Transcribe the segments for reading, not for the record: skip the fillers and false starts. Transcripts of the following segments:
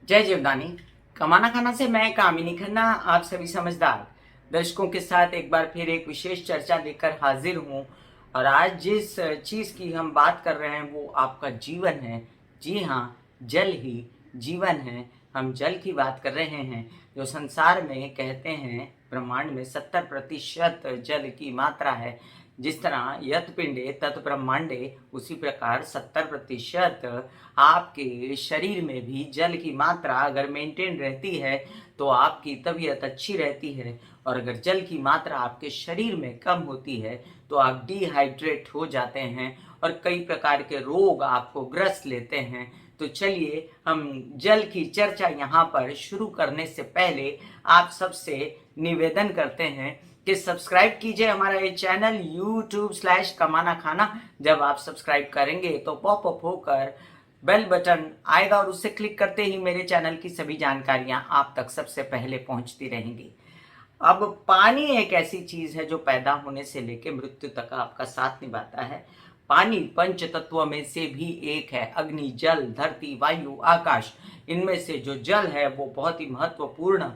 जय जीवदानी। कमाना खाना से मैं कामिनी खन्ना आप सभी समझदार दर्शकों के साथ एक बार फिर एक विशेष चर्चा लेकर हाजिर हूँ। और आज जिस चीज़ की हम बात कर रहे हैं वो आपका जीवन है। जी हाँ, जल ही जीवन है। हम जल की बात कर रहे हैं। जो संसार में कहते हैं ब्रह्मांड में 70% जल की मात्रा है। जिस तरह यत पिंडे तत् ब्रह्मांडे, उसी प्रकार 70% आपके शरीर में भी जल की मात्रा अगर मेंटेन रहती है तो आपकी तबीयत अच्छी रहती है। और अगर जल की मात्रा आपके शरीर में कम होती है तो आप डिहाइड्रेट हो जाते हैं और कई प्रकार के रोग आपको ग्रस्त लेते हैं। तो चलिए हम जल की चर्चा यहाँ पर शुरू करने से पहले आप सबसे निवेदन करते हैं कि सब्सक्राइब कीजिए हमारा ये चैनल YouTube/कमाना खाना। जब आप सब्सक्राइब करेंगे तो पॉपअप होकर बेल बटन आएगा और उससे क्लिक करते ही मेरे चैनल की सभी जानकारियां आप तक सबसे पहले पहुंचती रहेंगी। अब पानी एक ऐसी चीज है जो पैदा होने से लेकर मृत्यु तक आपका साथ निभाता है। पानी पंच तत्वों में से भी एक है। अग्नि, जल, धरती, वायु, आकाश, इनमें से जो जल है वो बहुत ही महत्वपूर्ण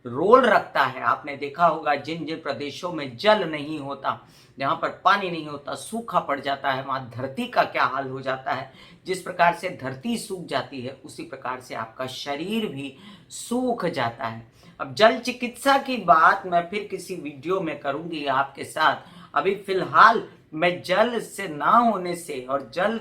रोल रखता है। आपने देखा होगा जिन जिन प्रदेशों में जल नहीं होता, जहाँ पर पानी नहीं होता, सूखा पड़ जाता है, वहाँ धरती का क्या हाल हो जाता है। जिस प्रकार से धरती सूख जाती है उसी प्रकार से आपका शरीर भी सूख जाता है। अब जल चिकित्सा की बात मैं फिर किसी वीडियो में करूंगी आपके साथ। अभी फिलहाल मैं जल से ना होने से और जल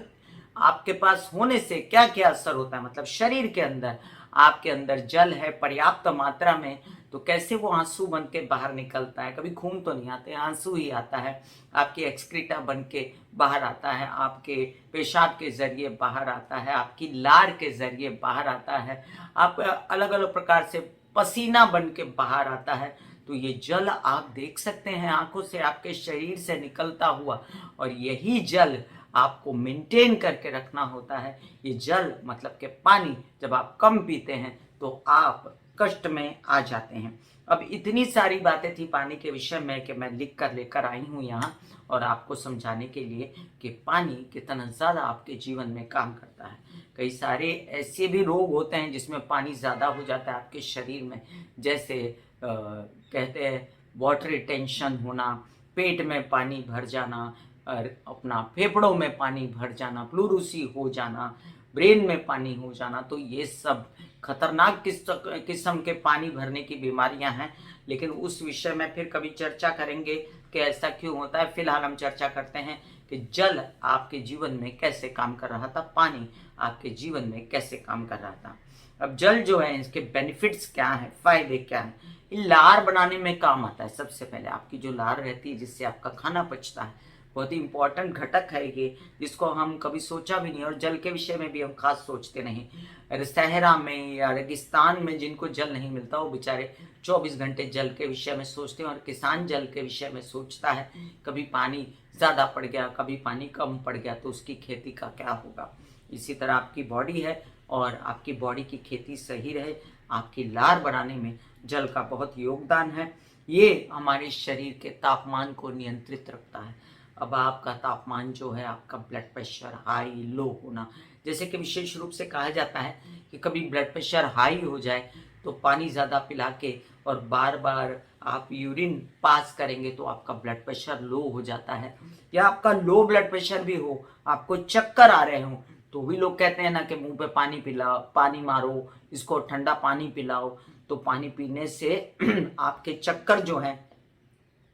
आपके पास होने से क्या क्या असर होता है, मतलब शरीर के अंदर आपके अंदर जल है पर्याप्त मात्रा में तो कैसे वो आंसू बन के बाहर निकलता है। कभी खून तो नहीं आते, आंसू ही आता है। आपकी एक्सक्रीटा बन के बाहर आता है, आपके पेशाब के जरिए बाहर आता है, आपकी लार के जरिए बाहर आता है, आप अलग अलग प्रकार से पसीना बन के बाहर आता है। तो ये जल आप देख सकते हैं आंखों से आपके शरीर से निकलता हुआ। और यही जल आपको मेंटेन करके रखना होता है। ये जल मतलब कि पानी जब आप कम पीते हैं तो आप कष्ट में आ जाते हैं। अब इतनी सारी बातें थी पानी के विषय में कि मैं लिख कर लेकर आई हूँ यहाँ और आपको समझाने के लिए कि पानी कितना ज़्यादा आपके जीवन में काम करता है। कई सारे ऐसे भी रोग होते हैं जिसमें पानी ज़्यादा हो जाता है आपके शरीर में, जैसे कहते हैं वाटर रिटेंशन होना, पेट में पानी भर जाना, और अपना फेफड़ों में पानी भर जाना, प्लूरूसी हो जाना, ब्रेन में पानी हो जाना। तो ये सब खतरनाक किस्म के पानी भरने की बीमारियां हैं। लेकिन उस विषय में फिर कभी चर्चा करेंगे कि ऐसा क्यों होता है। फिलहाल हम चर्चा करते हैं कि जल आपके जीवन में कैसे काम कर रहा था, पानी आपके जीवन में कैसे काम कर रहा था। अब जल जो है इसके बेनिफिट्स क्या है, फायदे क्या है। ये लार बनाने में काम आता है। सबसे पहले आपकी जो लार रहती है जिससे आपका खाना पचता है, बहुत ही इंपॉर्टेंट घटक है ये, जिसको हम कभी सोचा भी नहीं और जल के विषय में भी हम खास सोचते नहीं। सहरा में या रेगिस्तान में जिनको जल नहीं मिलता वो बेचारे 24 घंटे जल के विषय में सोचते हैं। और किसान जल के विषय में सोचता है कभी पानी ज़्यादा पड़ गया, कभी पानी कम पड़ गया तो उसकी खेती का क्या होगा। इसी तरह आपकी बॉडी है और आपकी बॉडी की खेती सही रहे, आपकी लार बनाने में जल का बहुत योगदान है। ये हमारे शरीर के तापमान को नियंत्रित रखता है। अब आपका तापमान जो है, आपका ब्लड प्रेशर हाई लो होना, जैसे कि विशेष रूप से कहा जाता है कि कभी ब्लड प्रेशर हाई हो जाए तो पानी ज़्यादा पिला के और बार बार आप यूरिन पास करेंगे तो आपका ब्लड प्रेशर लो हो जाता है। या आपका लो ब्लड प्रेशर भी हो, आपको चक्कर आ रहे हो, तो भी लोग कहते हैं ना कि मुंह पे पानी पिलाओ, पानी मारो, इसको ठंडा पानी पिलाओ। तो पानी पीने से आपके चक्कर जो हैं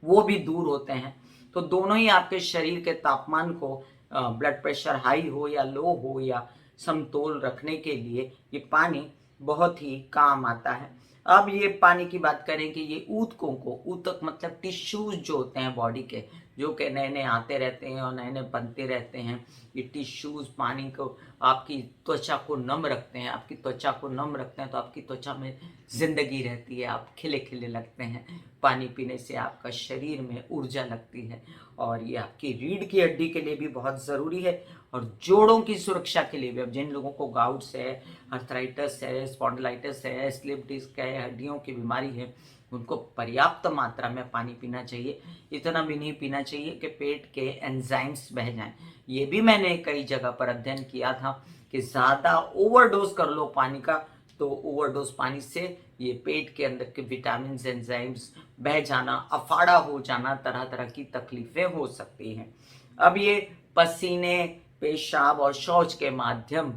वो भी दूर होते हैं। तो दोनों ही आपके शरीर के तापमान को, ब्लड प्रेशर हाई हो या लो हो या समतोल रखने के लिए ये पानी बहुत ही काम आता है। अब ये पानी की बात करें कि ये ऊतकों को, ऊतक मतलब टिश्यूज जो होते हैं बॉडी के, जो कि नए नए आते रहते हैं और नए नए बनते रहते हैं। ये टिश्यूज पानी को, आपकी त्वचा को नम रखते हैं। आपकी त्वचा को नम रखते हैं तो आपकी त्वचा में जिंदगी रहती है, आप खिले खिले लगते हैं। पानी पीने से आपका शरीर में ऊर्जा लगती है और ये आपकी रीढ़ की हड्डी के लिए भी बहुत ज़रूरी है और जोड़ों की सुरक्षा के लिए भी। अब जिन लोगों को गाउट्स है, अर्थराइटिस है, स्पॉन्डिलाइटिस है, स्लिप डिस्क है, हड्डियों की बीमारी है, उनको पर्याप्त मात्रा में पानी पीना चाहिए। इतना भी नहीं पीना चाहिए कि पेट के एंजाइम्स बह जाएं। ये भी मैंने कई जगह पर अध्ययन किया था कि ज़्यादा ओवरडोज कर लो पानी का तो ओवरडोज पानी से ये पेट के अंदर के विटामिन एंजाइम्स बह जाना, अफाड़ा हो जाना, तरह तरह की तकलीफें हो सकती हैं। अब ये पसीने, पेशाब और शौच के माध्यम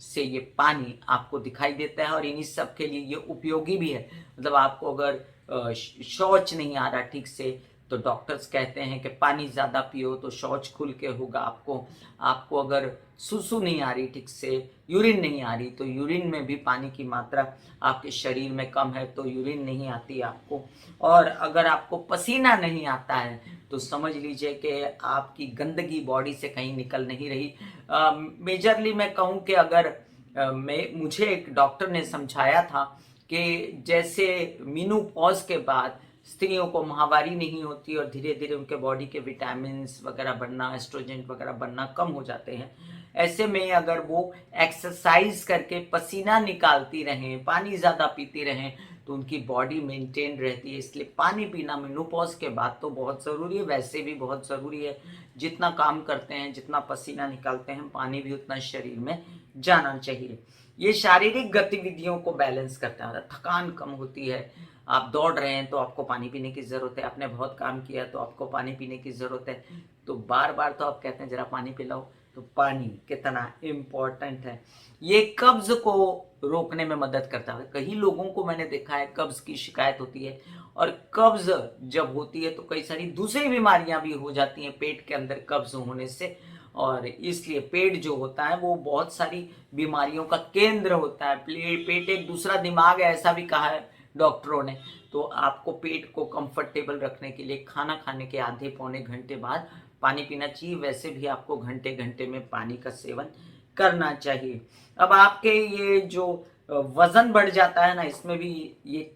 से ये पानी आपको दिखाई देता है और इन्हीं सब के लिए ये उपयोगी भी है। मतलब आपको अगर शौच नहीं आ रहा ठीक से तो डॉक्टर्स कहते हैं कि पानी ज़्यादा पियो तो शौच खुल के होगा आपको। आपको अगर सुसु नहीं आ रही ठीक से, यूरिन नहीं आ रही, तो यूरिन में भी पानी की मात्रा आपके शरीर में कम है तो यूरिन नहीं आती आपको। और अगर आपको पसीना नहीं आता है तो समझ लीजिए कि आपकी गंदगी बॉडी से कहीं निकल नहीं रही। मेजरली मैं कहूँ कि अगर मुझे एक डॉक्टर ने समझाया था कि जैसे मीनोपॉज के बाद स्त्रियों को माहवारी नहीं होती और धीरे धीरे उनके बॉडी के विटामिन्स वगैरह बनना, एस्ट्रोजन वगैरह बनना कम हो जाते हैं, ऐसे में अगर वो एक्सरसाइज करके पसीना निकालती रहें, पानी ज़्यादा पीती रहें, तो उनकी बॉडी मेंटेन रहती है। इसलिए पानी पीना मेनोपॉज के बाद तो बहुत ज़रूरी है, वैसे भी बहुत ज़रूरी है। जितना काम करते हैं, जितना पसीना निकालते हैं, पानी भी उतना शरीर में जाना चाहिए। ये शारीरिक गतिविधियों को बैलेंस करता है, थकान कम होती है। आप दौड़ रहे हैं तो आपको पानी पीने की ज़रूरत है, आपने बहुत काम किया तो आपको पानी पीने की ज़रूरत है। तो बार बार तो आप कहते हैं ज़रा पानी पिलाओ, तो पानी कितना इम्पोर्टेंट है। ये कब्ज़ को रोकने में मदद करता है। कई लोगों को मैंने देखा है कब्ज़ की शिकायत होती है और कब्ज़ जब होती है तो कई सारी दूसरी बीमारियां भी हो जाती हैं पेट के अंदर कब्ज़ होने से। और इसलिए पेट जो होता है वो बहुत सारी बीमारियों का केंद्र होता है। पेट एक दूसरा दिमाग है, ऐसा भी कहा है डॉक्टरों ने। तो आपको पेट को कंफर्टेबल रखने के लिए खाना खाने के आधे पौने घंटे बाद पानी पीना चाहिए। वैसे भी आपको घंटे घंटे में पानी का सेवन करना चाहिए। अब आपके ये जो वजन बढ़ जाता है ना, इसमें भी ये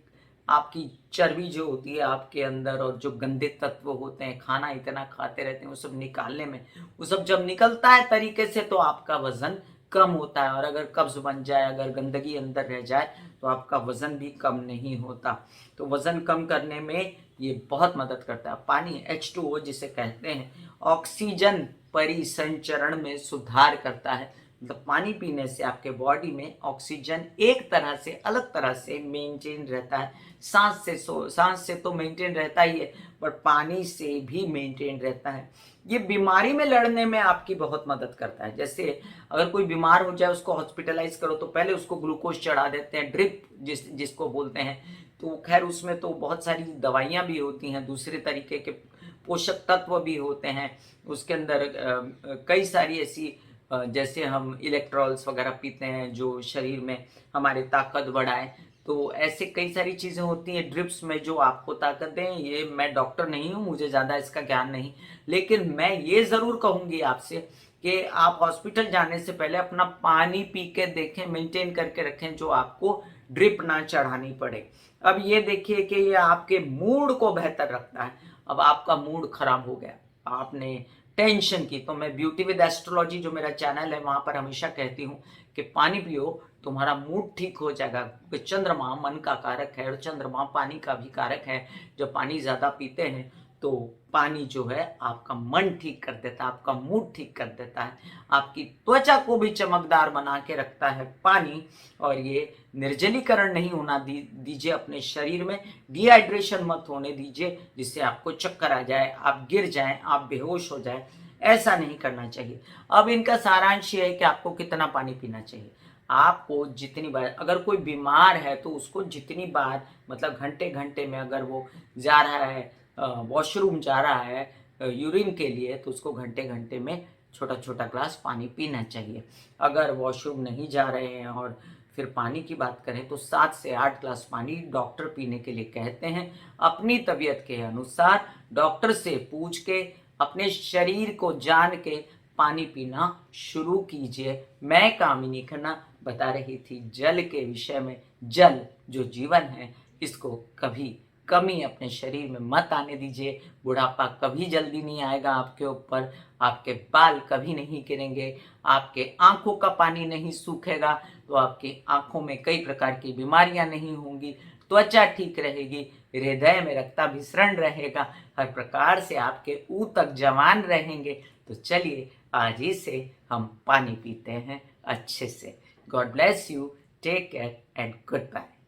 आपकी चर्बी जो होती है आपके अंदर और जो गंदे तत्व होते हैं, खाना इतना खाते रहते हैं, वो सब निकालने में, वो सब जब निकलता है तरीके से तो आपका वजन कम होता है। और अगर कब्ज बन जाए, अगर गंदगी अंदर रह जाए तो आपका वजन भी कम नहीं होता। तो वजन कम करने में ये बहुत मदद करता है। पानी H2O जिसे कहते हैं, ऑक्सीजन परिसंचरण में सुधार करता है। मतलब पानी पीने से आपके बॉडी में ऑक्सीजन एक तरह से अलग तरह से मेंटेन रहता है। सांस से तो मेंटेन रहता ही है, पर पानी से भी मेंटेन रहता है। ये बीमारी में लड़ने में आपकी बहुत मदद करता है। जैसे अगर कोई बीमार हो जाए, उसको हॉस्पिटलाइज करो तो पहले उसको ग्लूकोज चढ़ा देते हैं, ड्रिप जिसको बोलते हैं। तो खैर उसमें तो बहुत सारी दवाइयाँ भी होती हैं, दूसरे तरीके के पोषक तत्व भी होते हैं उसके अंदर। कई सारी ऐसी जैसे हम इलेक्ट्रॉल्स वगैरह पीते हैं जो शरीर में हमारे ताकत बढ़ाए, तो ऐसे कई सारी चीज़ें होती हैं ड्रिप्स में जो आपको ताकत दें। ये मैं डॉक्टर नहीं हूँ, मुझे ज़्यादा इसका ज्ञान नहीं, लेकिन मैं ये ज़रूर कहूँगी आपसे कि आप हॉस्पिटल जाने से पहले अपना पानी पी के देखें, मेंटेन करके रखें, जो आपको ड्रिप ना चढ़ानी पड़े। अब ये देखिए कि ये आपके मूड को बेहतर रखता है। अब आपका मूड खराब हो गया, आपने टेंशन की, तो मैं ब्यूटी विद एस्ट्रोलॉजी जो मेरा चैनल है वहां पर हमेशा कहती हूँ कि पानी पियो, तुम्हारा मूड ठीक हो जाएगा। क्योंकि चंद्रमा मन का कारक है और चंद्रमा पानी का भी कारक है। जब पानी ज्यादा पीते हैं तो पानी जो है आपका मन ठीक कर देता है, आपका मूड ठीक कर देता है, आपकी त्वचा को भी चमकदार बना के रखता है पानी। और ये निर्जलीकरण नहीं होना दीजिए अपने शरीर में, डिहाइड्रेशन मत होने दीजिए जिससे आपको चक्कर आ जाए, आप गिर जाएं, आप बेहोश हो जाए। ऐसा नहीं करना चाहिए। अब इनका सारांश ये है कि आपको कितना पानी पीना चाहिए। आपको जितनी बार, अगर कोई बीमार है तो उसको जितनी बार, मतलब घंटे घंटे में अगर वो जा रहा है वॉशरूम जा रहा है यूरिन के लिए, तो उसको घंटे घंटे में छोटा छोटा ग्लास पानी पीना चाहिए। अगर वॉशरूम नहीं जा रहे हैं और फिर पानी की बात करें तो 7 से 8 ग्लास पानी डॉक्टर पीने के लिए कहते हैं। अपनी तबीयत के अनुसार डॉक्टर से पूछ के, अपने शरीर को जान के पानी पीना शुरू कीजिए। मैं कामिनी खन्ना बता रही थी जल के विषय में। जल जो जीवन है, इसको कभी कमी अपने शरीर में मत आने दीजिए। बुढ़ापा कभी जल्दी नहीं आएगा आपके ऊपर, आपके बाल कभी नहीं गिरेंगे, आपके आंखों का पानी नहीं सूखेगा, तो आपकी आंखों में कई प्रकार की बीमारियां नहीं होंगी, त्वचा ठीक रहेगी, हृदय में रक्ताभिसरण रहेगा, हर प्रकार से आपके ऊतक जवान रहेंगे। तो चलिए आज ही से हम पानी पीते हैं अच्छे से। God bless you. Take care and good bye.